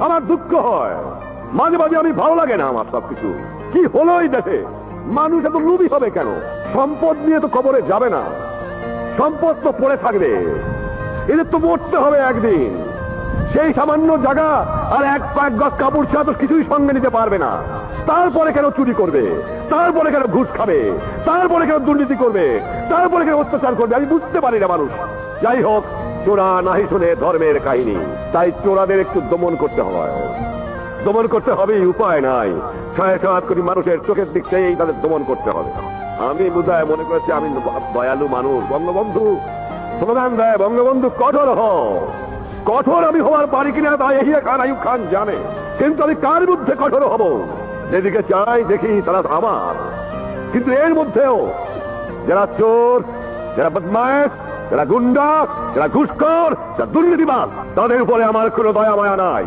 আমার দুঃখ হয়, মাঝে মাঝে আমি ভালো লাগে না আমার সবকিছু। কি হলো এই দেশে? মানুষ এত লোভী হবে কেন? সম্পদ নিয়ে তো কবরে যাবে না, সম্পদ তো পড়ে থাকবে, এদের তো মরতে হবে একদিন। সেই সামান্য জায়গা আর এক গজ কাপড় ছাড়া তো কিছুই সঙ্গে নিতে পারবে না। তারপরে কেন চুরি করবে? তারপরে কেন ঘুষ খাবে? তারপরে কেন দুর্নীতি করবে? তারপরে কেন অত্যাচার করবে? আমি বুঝতে পারি না মানুষ। যাই হোক, চোরা নাহি শুনে ধর্মের কাহিনী, তাই চোরাদের একটু দমন করতে হয়, দমন করতে হবে, উপায় নাই। 7.5 কোটি মানুষের চোখের দিক থেকেই তাদের দমন করতে হবে। আমি বোধহয় মনে করেছি আমি দয়ালু মানুষ। বঙ্গবন্ধু স্লোগান দেয়, বঙ্গবন্ধু কঠোর হও। কঠোর আমি হওয়ার পারি কিনা তা এহিয়া খান আইয়ুব খান জানে, কিন্তু আমি কার বিরুদ্ধে কঠোর হব? যেদিকে চাই দেখি তারা আমার। কিন্তু এর মধ্যেও যারা চোর, যারা বদমাশ, যারা গুন্ডা, যারা ঘুষখোর, যারা দুর্নীতিবাদ, তাদের উপরে আমার কোনো দয়া মায়া নাই।